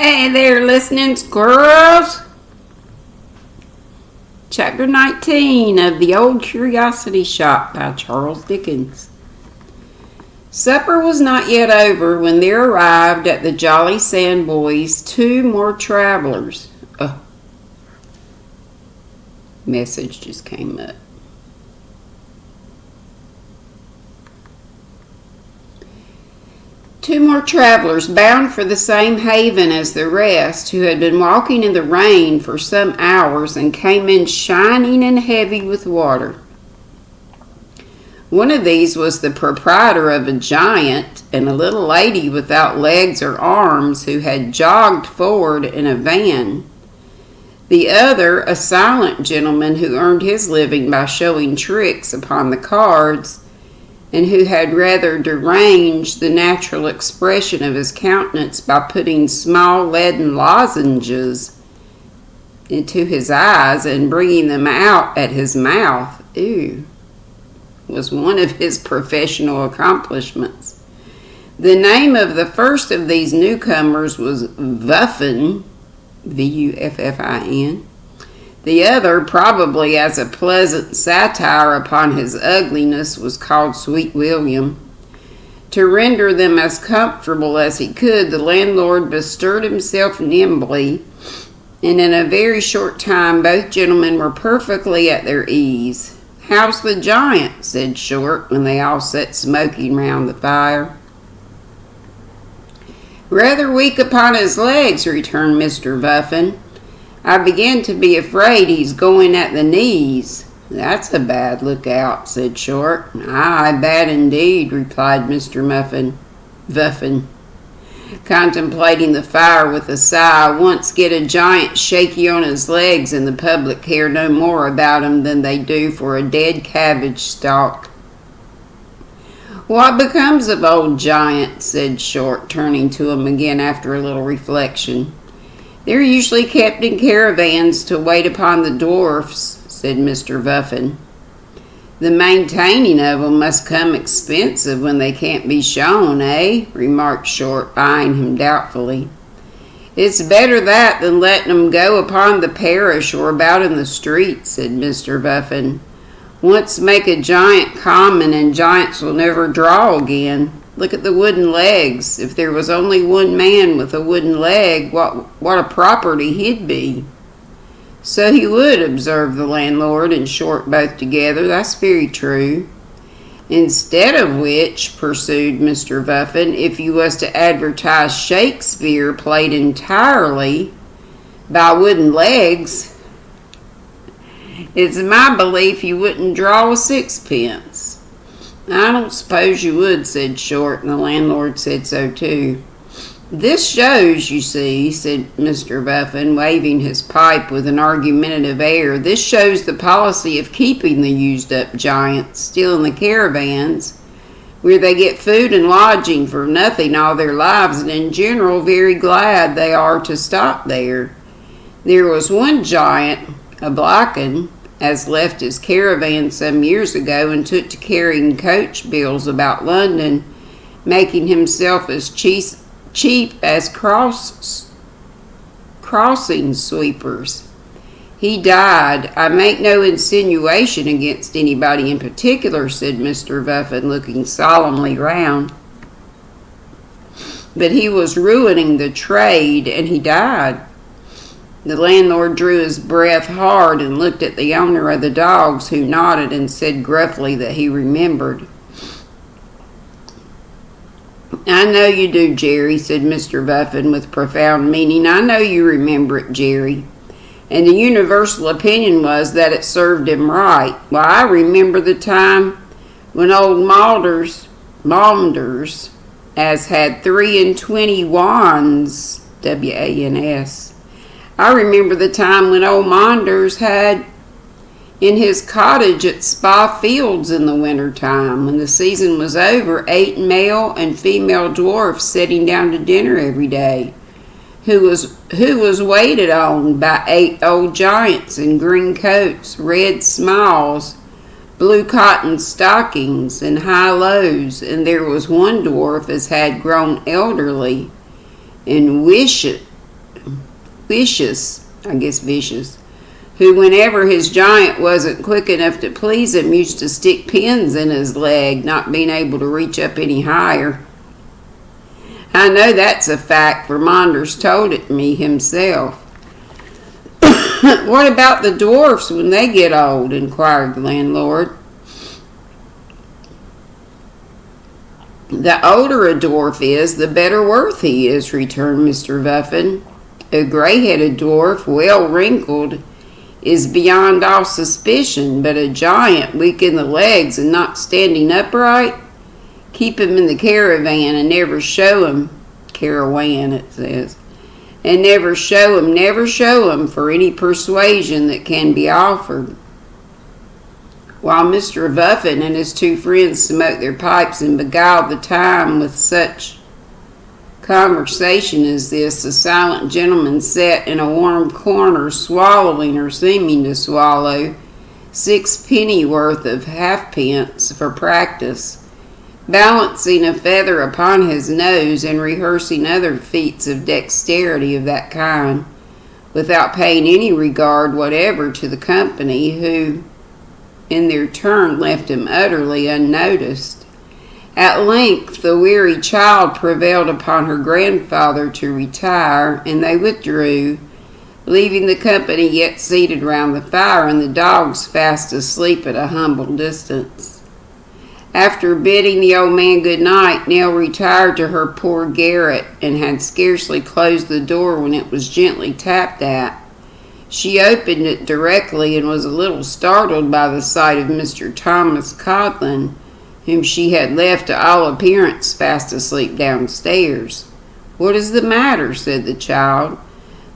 Hey there, listening squirrels. Chapter 19 of The Old Curiosity Shop by Charles Dickens. Supper was not yet over when there arrived at the Jolly Sandboys 2 more travelers. Message just came up. Two more travelers bound for the same haven as the rest, who had been walking in the rain for some hours and came in shining and heavy with water. One of these was the proprietor of a giant and a little lady without legs or arms who had jogged forward in a van. The other, a silent gentleman who earned his living by showing tricks upon the cards, and who had rather deranged the natural expression of his countenance by putting small leaden lozenges into his eyes and bringing them out at his mouth, was one of his professional accomplishments. The name of the first of these newcomers was Vuffin, Vuffin. The other, probably as a pleasant satire upon his ugliness, was called Sweet William. To render them as comfortable as he could, the landlord bestirred himself nimbly, and in a very short time both gentlemen were perfectly at their ease. "How's the giant?" said Short, when they all sat smoking round the fire. "Rather weak upon his legs," returned Mr. Vuffin. "I begin to be afraid he's going at the knees." "That's a bad lookout," said Short. "Aye, bad indeed," replied Mr. Vuffin, contemplating the fire with a sigh. "Once get a giant shaky on his legs, and the public care no more about him than they do for a dead cabbage stalk." "What becomes of old giant?" said Short, turning to him again after a little reflection. "They're usually kept in caravans to wait upon the dwarfs," said Mr. Vuffin. "The maintaining of 'em must come expensive when they can't be shown, eh?" remarked Short, eyeing him doubtfully. "It's better that than letting 'em go upon the parish or about in the street," said Mr. Vuffin. "Once make a giant common and giants will never draw again. Look at the wooden legs. If there was only one man with a wooden leg, what a property he'd be." "So he would," observed the landlord and Short both together. "That's very true." "Instead of which," pursued Mr. Vuffin, "if you was to advertise Shakespeare played entirely by wooden legs, it's my belief you wouldn't draw a sixpence." "I don't suppose you would," said Short, and the landlord said so too. "This shows, you see," said Mr. Vuffin, waving his pipe with an argumentative air, "this shows the policy of keeping the used-up giants still in the caravans, where they get food and lodging for nothing all their lives, and in general very glad they are to stop there. There was one giant, a black 'un, as left his caravan some years ago and took to carrying coach bills about London, making himself as cheap as crossing sweepers. He died. I make no insinuation against anybody in particular," said Mr. Vuffin, looking solemnly round. "But he was ruining the trade, and he died." The landlord drew his breath hard and looked at the owner of the dogs, who nodded and said gruffly that he remembered. "I know you do, Jerry," said Mr. Vuffin with profound meaning. "I know you remember it, Jerry. And the universal opinion was that it served him right. Why, I remember the time when old Maunders, as had 23 wands, W-A-N-S. I remember the time when old Maunders had in his cottage at Spa Fields in the winter time, when the season was over, 8 male and female dwarfs sitting down to dinner every day, who was waited on by 8 old giants in green coats, red smiles, blue cotton stockings, and high lows, and there was one dwarf as had grown elderly and vicious, who, whenever his giant wasn't quick enough to please him, used to stick pins in his leg, not being able to reach up any higher. I know that's a fact, for Monders told it me himself. What about the dwarfs when they get old? Inquired the landlord. The older a dwarf is, the better worth he is, returned Mr. Vuffin. A gray-headed dwarf, well wrinkled, is beyond all suspicion, but a giant, weak in the legs and not standing upright, keep him in the caravan and never show him, it says, and never show him for any persuasion that can be offered. While Mr. Vuffin and his two friends smoked their pipes and beguiled the time with such conversation as this, the silent gentleman sat in a warm corner, swallowing, or seeming to swallow, 6 pennyworth of halfpence for practice, balancing a feather upon his nose and rehearsing other feats of dexterity of that kind, without paying any regard whatever to the company, who, in their turn, left him utterly unnoticed. At length the weary child prevailed upon her grandfather to retire, and they withdrew, leaving the company yet seated round the fire, and the dogs fast asleep at a humble distance. After bidding the old man good night, Nell retired to her poor garret, and had scarcely closed the door when it was gently tapped at. She opened it directly, and was a little startled by the sight of Mr. Thomas Codlin, whom she had left to all appearance fast asleep downstairs. "What is the matter?" said the child.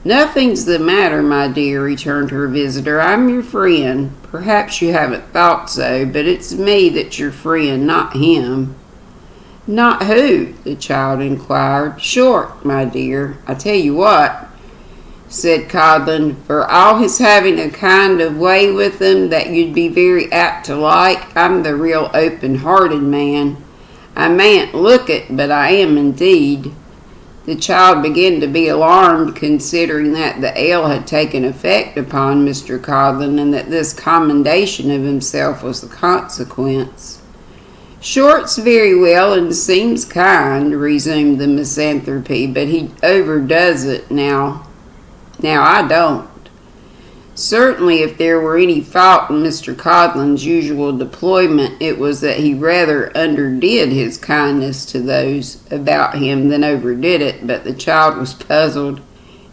"Nothing's the matter, my dear," returned her visitor. "I'm your friend. Perhaps you haven't thought so, but it's me that's your friend, not him." "Not who?" the child inquired. "Short, my dear. I tell you what," said Codlin, "for all his having a kind of way with him that you'd be very apt to like, I'm the real open-hearted man. I mayn't look it, but I am indeed." The child began to be alarmed, considering that the ale had taken effect upon Mr. Codlin, and that this commendation of himself was the consequence. "Short's very well and seems kind," resumed the misanthrope, "but he overdoes it now I don't." Certainly, if there were any fault in Mr. Codlin's usual deployment, it was that he rather underdid his kindness to those about him than overdid it, but the child was puzzled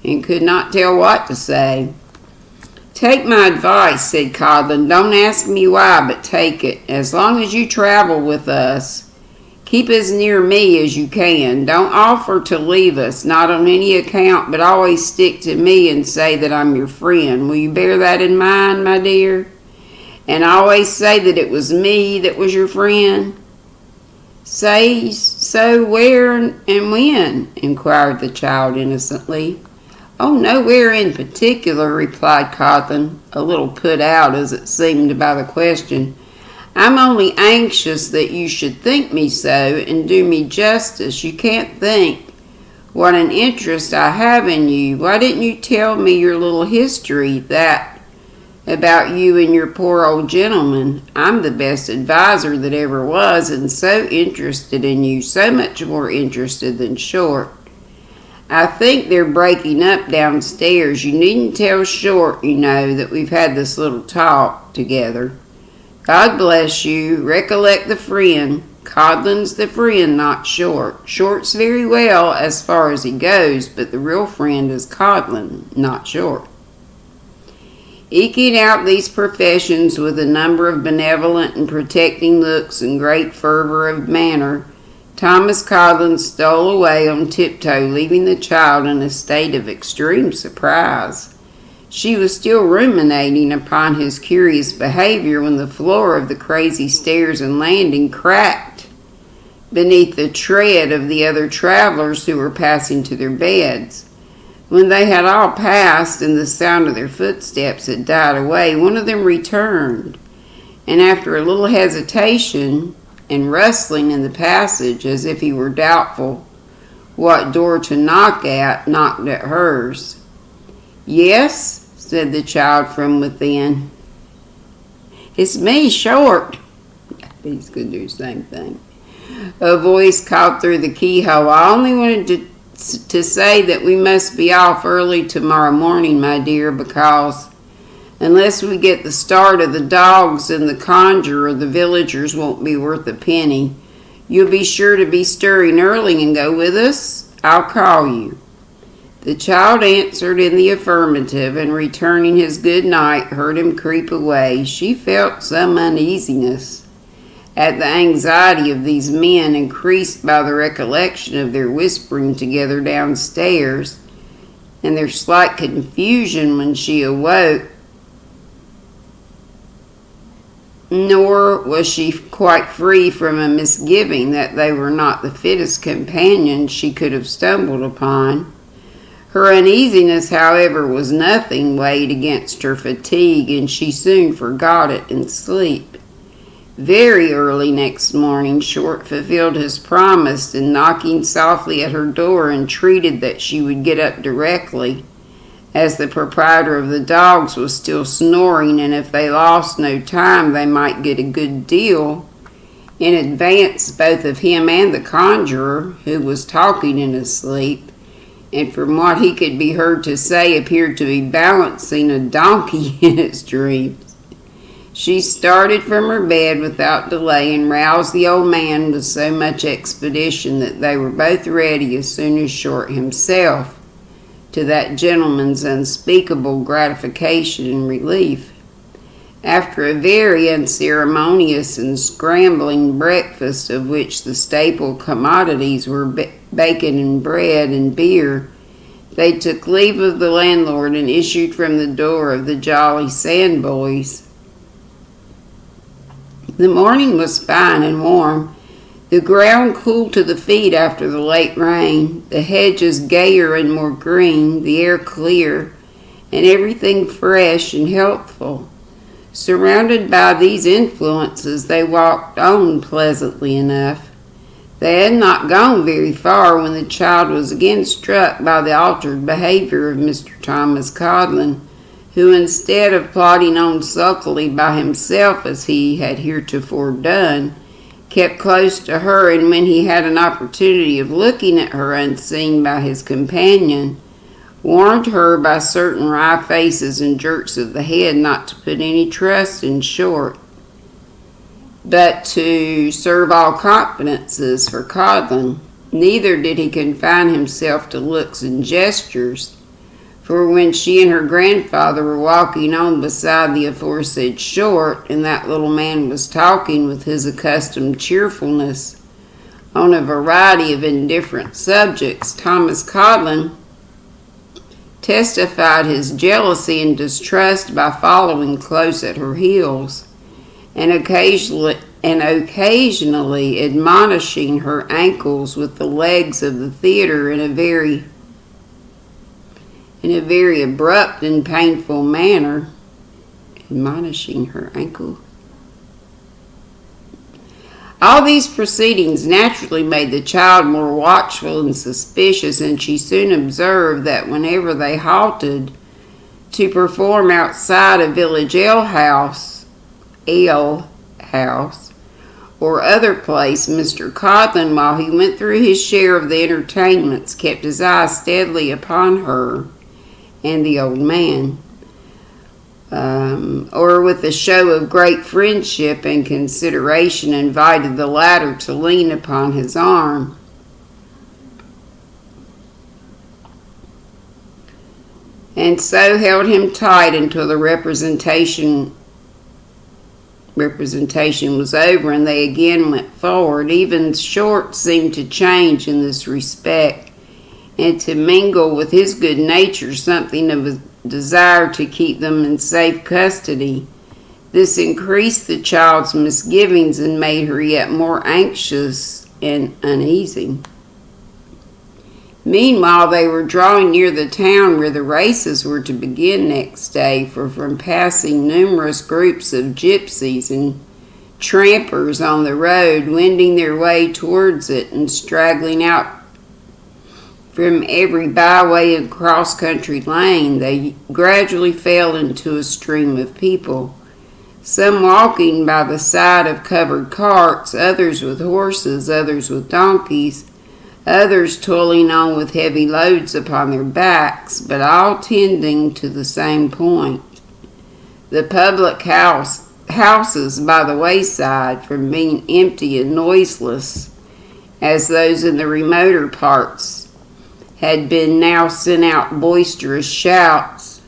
and could not tell what to say. "Take my advice," said Codlin. "Don't ask me why, but take it. As long as you travel with us, keep as near me as you can. Don't offer to leave us, not on any account, but always stick to me and say that I'm your friend. Will you bear that in mind, my dear? And always say that it was me that was your friend." "Say so where and when?" inquired the child innocently. "Oh, nowhere in particular," replied Codlin, a little put out as it seemed by the question. "I'm only anxious that you should think me so and do me justice. You can't think what an interest I have in you. Why didn't you tell me your little history, that about you and your poor old gentleman? I'm the best adviser that ever was, and so interested in you, so much more interested than Short. I think they're breaking up downstairs. You needn't tell Short, you know, that we've had this little talk together. God bless you. Recollect the friend. Codlin's the friend, not Short. Short's very well as far as he goes, but the real friend is Codlin, not Short." Eking out these professions with a number of benevolent and protecting looks and great fervor of manner, Thomas Codlin stole away on tiptoe, leaving the child in a state of extreme surprise. She was still ruminating upon his curious behavior when the floor of the crazy stairs and landing cracked beneath the tread of the other travelers who were passing to their beds. When they had all passed and the sound of their footsteps had died away, one of them returned, and after a little hesitation and rustling in the passage, as if he were doubtful what door to knock at, knocked at hers. "Yes," said the child from within. "It's me, Short." He's going to do the same thing. A voice called through the keyhole. "I only wanted to say that we must be off early tomorrow morning, my dear, because unless we get the start of the dogs and the conjurer, the villagers won't be worth a penny. You'll be sure to be stirring early and go with us? I'll call you." The child answered in the affirmative, and returning his good night, heard him creep away. She felt some uneasiness at the anxiety of these men, increased by the recollection of their whispering together downstairs, and their slight confusion when she awoke. Nor was she quite free from a misgiving that they were not the fittest companions she could have stumbled upon. Her uneasiness, however, was nothing weighed against her fatigue, and she soon forgot it in sleep. Very early next morning, Short fulfilled his promise, and knocking softly at her door, entreated that she would get up directly, as the proprietor of the dogs was still snoring, and if they lost no time they might get a good deal in advance both of him and the conjurer, who was talking in his sleep, and from what he could be heard to say appeared to be balancing a donkey in his dreams. She started from her bed without delay and roused the old man with so much expedition that they were both ready as soon as Short himself, to that gentleman's unspeakable gratification and relief. After a very unceremonious and scrambling breakfast, of which the staple commodities were bacon and bread and beer, they took leave of the landlord and issued from the door of the Jolly Sandboys. The morning was fine and warm, the ground cool to the feet after the late rain, the hedges gayer and more green, the air clear, and everything fresh and healthful. Surrounded by these influences, they walked on pleasantly enough. They had not gone very far when the child was again struck by the altered behavior of Mr. Thomas Codlin, who, instead of plodding on sulkily by himself as he had heretofore done, kept close to her, and when he had an opportunity of looking at her unseen by his companion, warned her by certain wry faces and jerks of the head not to put any trust in Short, but to serve all confidences for Codlin. Neither did he confine himself to looks and gestures, for when she and her grandfather were walking on beside the aforesaid Short, and that little man was talking with his accustomed cheerfulness on a variety of indifferent subjects, Thomas Codlin testified his jealousy and distrust by following close at her heels, and occasionally admonishing her ankles with the legs of the theater in a very abrupt and painful manner. Admonishing her ankle. All these proceedings naturally made the child more watchful and suspicious, and she soon observed that whenever they halted to perform outside a village alehouse, or other place, Mr. Codlin, while he went through his share of the entertainments, kept his eye steadily upon her and the old man, or with a show of great friendship and consideration invited the latter to lean upon his arm. And so held him tight until the representation was over and they again went forward. Even Short seemed to change in this respect, and to mingle with his good nature something of a desire to keep them in safe custody. This increased the child's misgivings and made her yet more anxious and uneasy. Meanwhile, they were drawing near the town where the races were to begin next day, for from passing numerous groups of gypsies and trampers on the road, wending their way towards it and straggling out From every byway and cross-country lane, they gradually fell into a stream of people, some walking by the side of covered carts, others with horses, others with donkeys, others toiling on with heavy loads upon their backs, but all tending to the same point. The public houses by the wayside, from being empty and noiseless as those in the remoter parts, had been now sent out boisterous shouts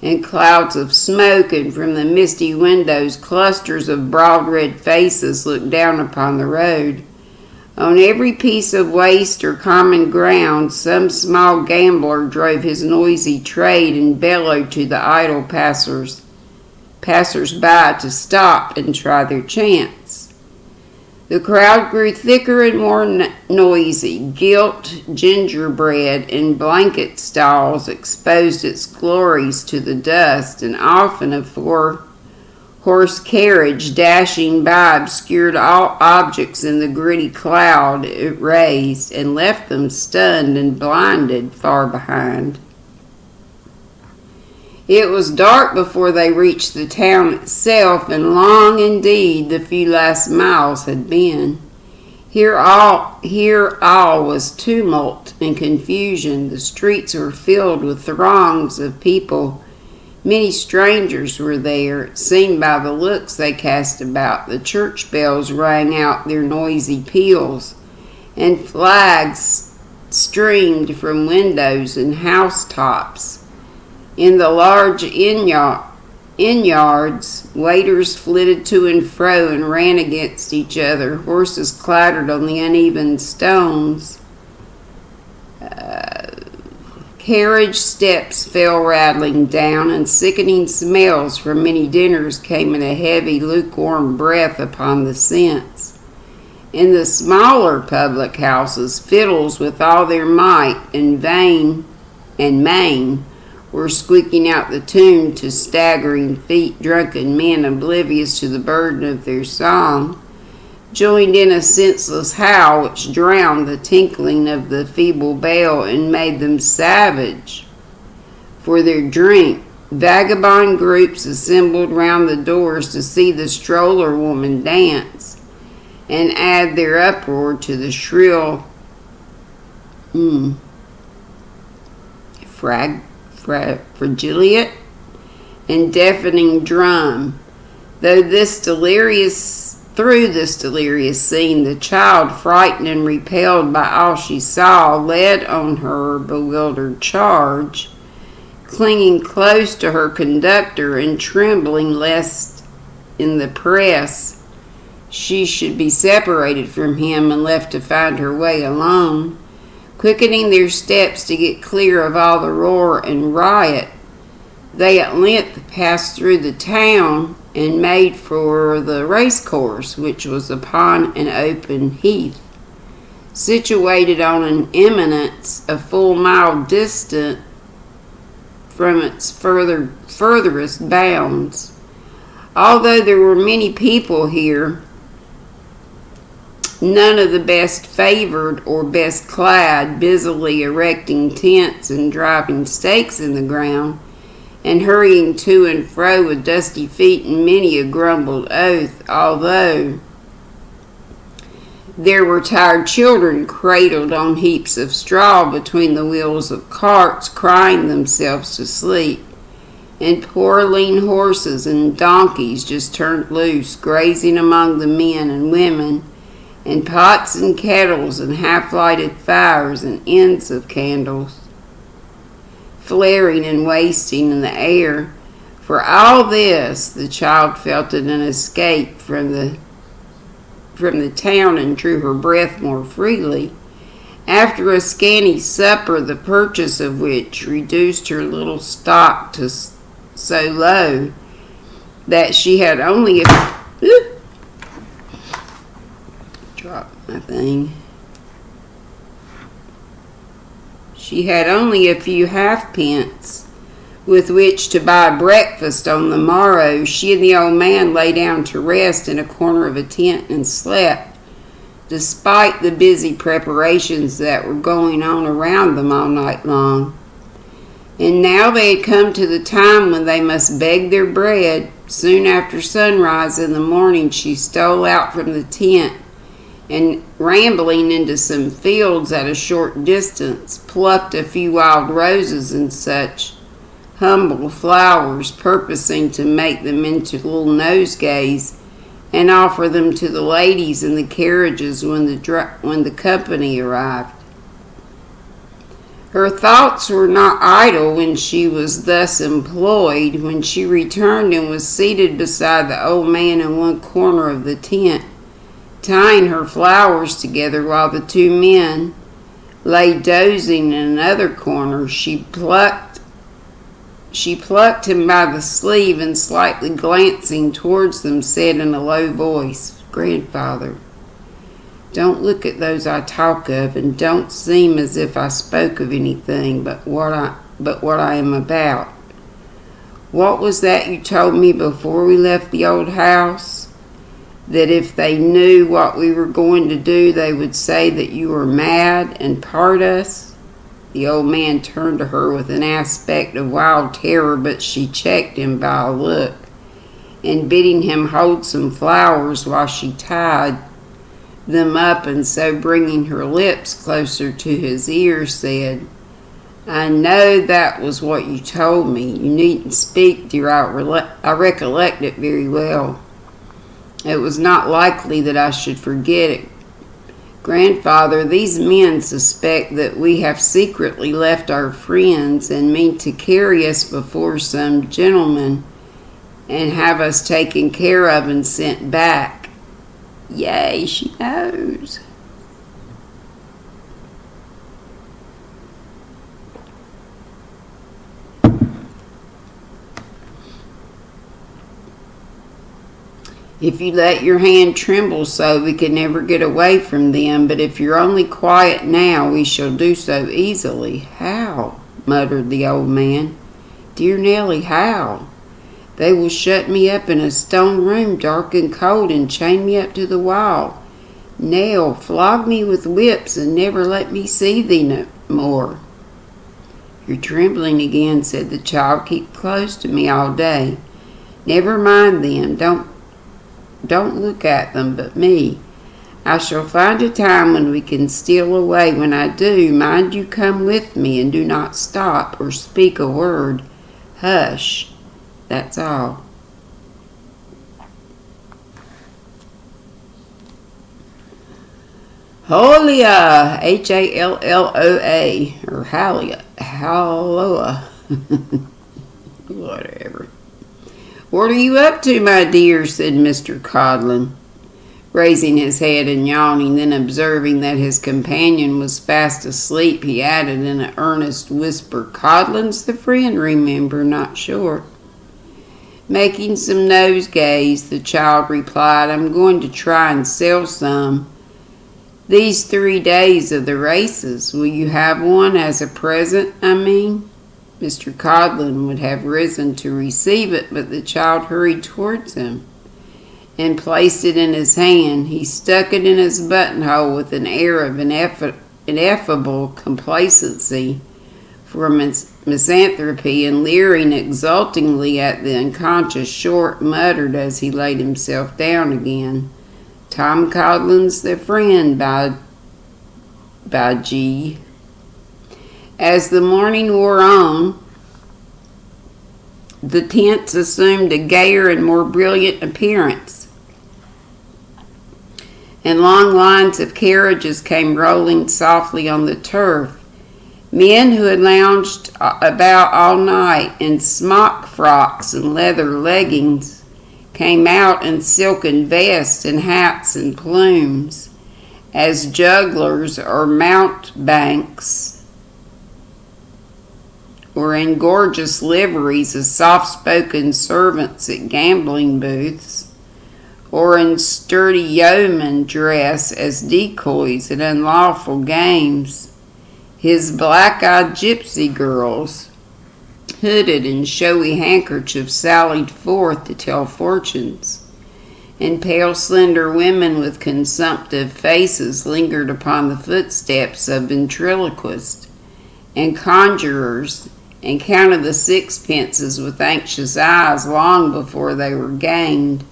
and clouds of smoke, and from the misty windows clusters of broad red faces looked down upon the road. On every piece of waste or common ground, some small gambler drove his noisy trade and bellowed to the idle passers-by to stop and try their chance. The crowd grew thicker and more noisy. Gilt gingerbread and blanket stalls exposed its glories to the dust, and often a four-horse carriage dashing by obscured all objects in the gritty cloud it raised and left them stunned and blinded far behind. It was dark before they reached the town itself, and long indeed the few last miles had been. Here all was tumult and confusion. The streets were filled with throngs of people. Many strangers were there, it seemed by the looks they cast about. The church bells rang out their noisy peals, and flags streamed from windows and housetops. In the large inn-yards, waiters flitted to and fro and ran against each other. Horses clattered on the uneven stones. Carriage steps fell rattling down, and sickening smells from many dinners came in a heavy, lukewarm breath upon the sense. In the smaller public houses, fiddles with all their might and main were squeaking out the tune to staggering feet. Drunken men, oblivious to the burden of their song, joined in a senseless howl which drowned the tinkling of the feeble bell and made them savage for their drink. Vagabond groups assembled round the doors to see the stroller woman dance and add their uproar to the shrill fragiliate and deafening drum. Through this delirious scene, the child, frightened and repelled by all she saw, led on her bewildered charge, clinging close to her conductor and trembling lest in the press she should be separated from him and left to find her way alone. Quickening their steps to get clear of all the roar and riot, they at length passed through the town and made for the racecourse, which was upon an open heath, situated on an eminence a full mile distant from its furthest bounds. Although there were many people here, none of the best favored or best clad, busily erecting tents and driving stakes in the ground, and hurrying to and fro with dusty feet and many a grumbled oath, although there were tired children cradled on heaps of straw between the wheels of carts, crying themselves to sleep, and poor lean horses and donkeys just turned loose, grazing among the men and women, and pots and kettles and half-lighted fires and ends of candles flaring and wasting in the air. For all this, the child felt it an escape from the town and drew her breath more freely. After a scanty supper, the purchase of which reduced her little stock to so low that she had only She had only a few halfpence with which to buy breakfast on the morrow. She and the old man lay down to rest in a corner of a tent and slept. despite the busy preparations that were going on around them all night long. And now they had come to the time when they must beg their bread. Soon after sunrise in the morning, she stole out from the tent and, rambling into some fields at a short distance, plucked a few wild roses and such humble flowers, purposing to make them into little nosegays and offer them to the ladies in the carriages when the company arrived. Her thoughts were not idle when she was thus employed. When she returned and was seated beside the old man in one corner of the tent, tying her flowers together while the two men lay dozing in another corner, she plucked him by the sleeve and, slightly glancing towards them, said in a low voice, "Grandfather, don't look at those I talk of, and don't seem as if I spoke of anything but what I am about. What was that you told me before we left the old house? That if they knew what we were going to do, they would say that you were mad and part us?" The old man turned to her with an aspect of wild terror, but she checked him by a look, and bidding him hold some flowers while she tied them up, and so bringing her lips closer to his ear, said, "I know that was what you told me. You needn't speak, dear. I recollect it very well. It was not likely that I should forget it. Grandfather, these men suspect that we have secretly left our friends and mean to carry us before some gentleman and have us taken care of and sent back." Yay, she knows. If you let your hand tremble so, we can never get away from them. But if you're only quiet now, we shall do so easily. How? Muttered the old man. Dear Nellie, how? They will shut me up in a stone room, dark and cold, and chain me up to the wall. Nell, flog me with whips and never let me see thee no more. You're trembling again, said the child. Keep close to me all day. Never mind them. Don't look at them but me. I shall find a time when we can steal away. When I do, mind you come with me and do not stop or speak a word. Hush. That's all. Halloa, Halloa, or Halloa, whatever. What are you up to, my dear? Said Mr. Codlin, raising his head and yawning. Then, observing that his companion was fast asleep, he added in an earnest whisper, Codlin's the friend, remember, not sure. Making some nosegays, the child replied, I'm going to try and sell some these 3 days of the races. Will you have one as a present, I mean? Mr. Codlin would have risen to receive it, but the child hurried towards him and placed it in his hand. He stuck it in his buttonhole with an air of ineffable complacency for misanthropy, and leering exultingly at the unconscious Short, muttered as he laid himself down again, Tom Codlin's the friend, by G. As the morning wore on, the tents assumed a gayer and more brilliant appearance, and long lines of carriages came rolling softly on the turf. Men who had lounged about all night in smock frocks and leather leggings came out in silken vests and hats and plumes, as jugglers or mountebanks, or in gorgeous liveries as soft-spoken servants at gambling booths, or in sturdy yeoman dress as decoys at unlawful games. His black-eyed gypsy girls, hooded in showy handkerchiefs, sallied forth to tell fortunes, and pale, slender women with consumptive faces lingered upon the footsteps of ventriloquists and conjurers, and counted the sixpences with anxious eyes long before they were gained.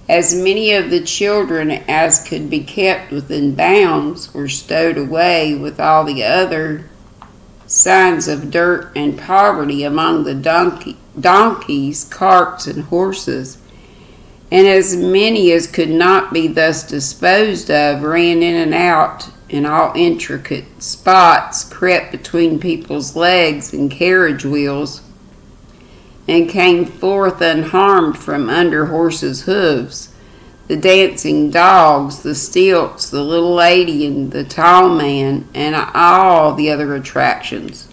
As many of the children as could be kept within bounds were stowed away with all the other signs of dirt and poverty among the donkeys, carts, and horses, and as many as could not be thus disposed of ran in and out in all intricate spots, crept between people's legs and carriage wheels, and came forth unharmed from under horses' hooves. The dancing dogs, the stilts, the little lady and the tall man, and all the other attractions.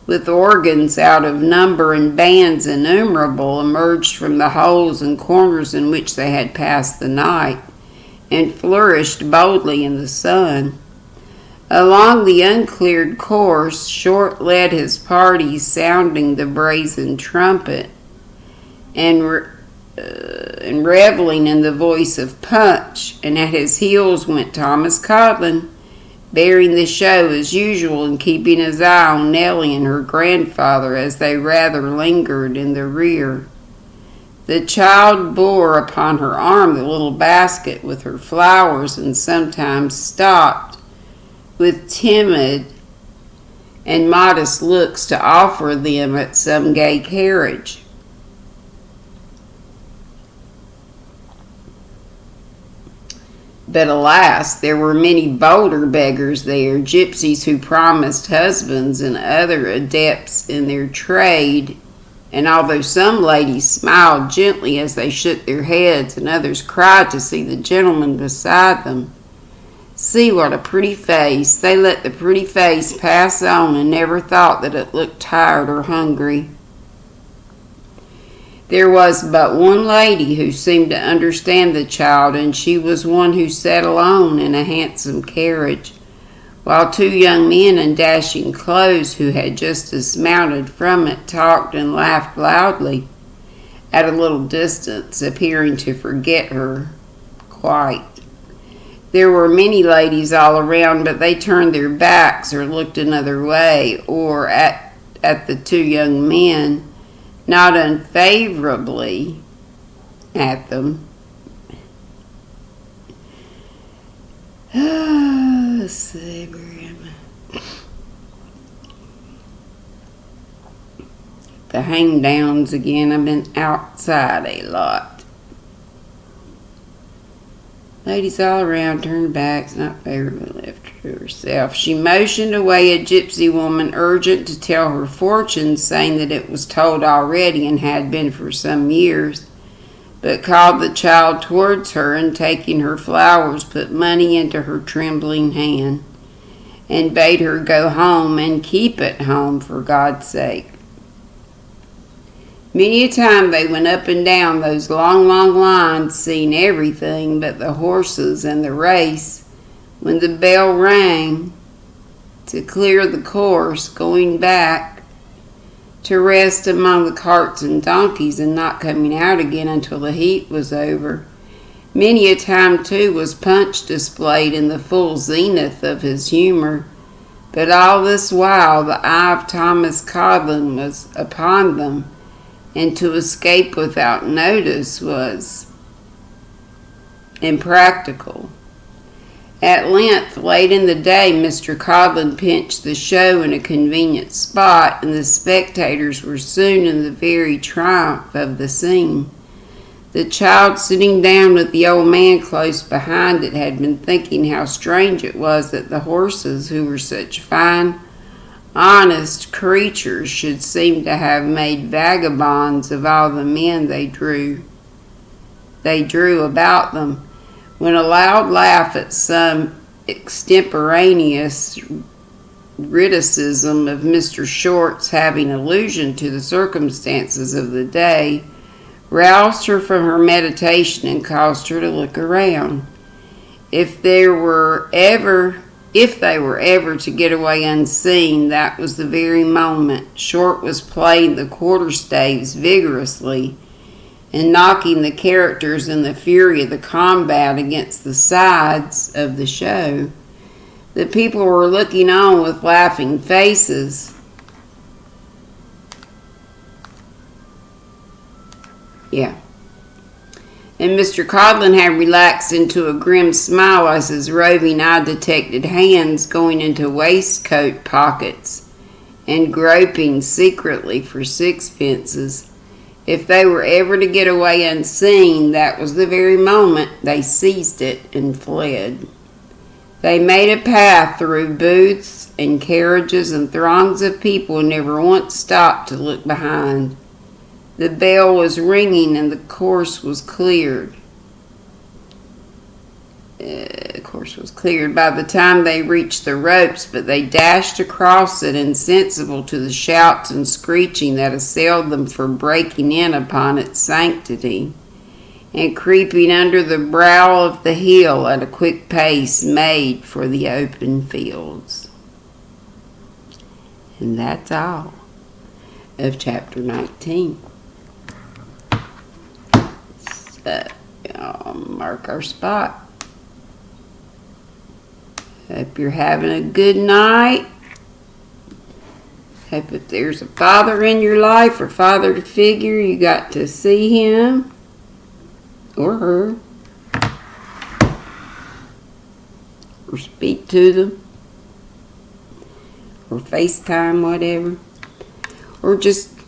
With organs out of number and bands innumerable emerged from the holes and corners in which they had passed the night, and flourished boldly in the sun. Along the uncleared course, Short led his party, sounding the brazen trumpet, and reveling in the voice of Punch, and at his heels went Thomas Codlin, bearing the show as usual and keeping his eye on Nellie and her grandfather as they rather lingered in the rear. The child bore upon her arm the little basket with her flowers, and sometimes stopped with timid and modest looks to offer them at some gay carriage. But alas, there were many bolder beggars there, gypsies who promised husbands and other adepts in their trade, and although some ladies smiled gently as they shook their heads, and others cried to see the gentleman beside them. See what a pretty face. They let the pretty face pass on and never thought that it looked tired or hungry. There was but one lady who seemed to understand the child, and she was one who sat alone in a handsome carriage, while two young men in dashing clothes who had just dismounted from it talked and laughed loudly at a little distance, appearing to forget her quite. There were many ladies all around, but they turned their backs or looked another way, or at the two young men, not unfavorably at them. Let's see, the hang downs again. I've been outside a lot. Ladies all around turned backs, not favorably left to herself. She motioned away a gypsy woman, urgent to tell her fortune, saying that it was told already and had been for some years, but called the child towards her, and taking her flowers, put money into her trembling hand, and bade her go home and keep at home for God's sake. Many a time they went up and down those long, long lines, seeing everything but the horses and the race, when the bell rang to clear the course, going back to rest among the carts and donkeys, and not coming out again until the heat was over. Many a time, too, was Punch displayed in the full zenith of his humor, but all this while the eye of Thomas Codlin was upon them, and to escape without notice was impractical. At length, late in the day, Mr. Codlin pinched the show in a convenient spot, and the spectators were soon in the very triumph of the scene. The child, sitting down with the old man close behind it, had been thinking how strange it was that the horses, who were such fine, honest creatures, should seem to have made vagabonds of all the men they drew about them, when a loud laugh at some extemporaneous witticism of Mr. Short's, having allusion to the circumstances of the day, roused her from her meditation and caused her to look around. If they were ever to get away unseen, that was the very moment. Short was playing the quarterstaves vigorously, and knocking the characters in the fury of the combat against the sides of the show. The people were looking on with laughing faces. Yeah. And Mr. Codlin had relaxed into a grim smile as his roving eye detected hands going into waistcoat pockets and groping secretly for sixpences. If they were ever to get away unseen, that was the very moment they seized it and fled. They made a path through booths and carriages and throngs of people and never once stopped to look behind. The bell was ringing and the course was cleared. By the time they reached the ropes, but they dashed across it, insensible to the shouts and screeching that assailed them for breaking in upon its sanctity, and creeping under the brow of the hill at a quick pace made for the open fields. And that's all of chapter 19. So, I'll mark our spot. Hope you're having a good night. Hope if there's a father in your life or father figure, you got to see him or her or speak to them or FaceTime, whatever, or just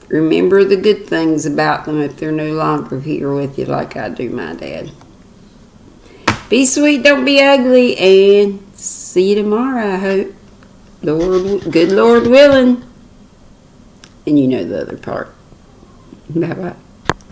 remember the good things about them if they're no longer here with you, like I do my dad. Be sweet, don't be ugly, and see you tomorrow, I hope. Good Lord willing. And you know the other part. Bye-bye.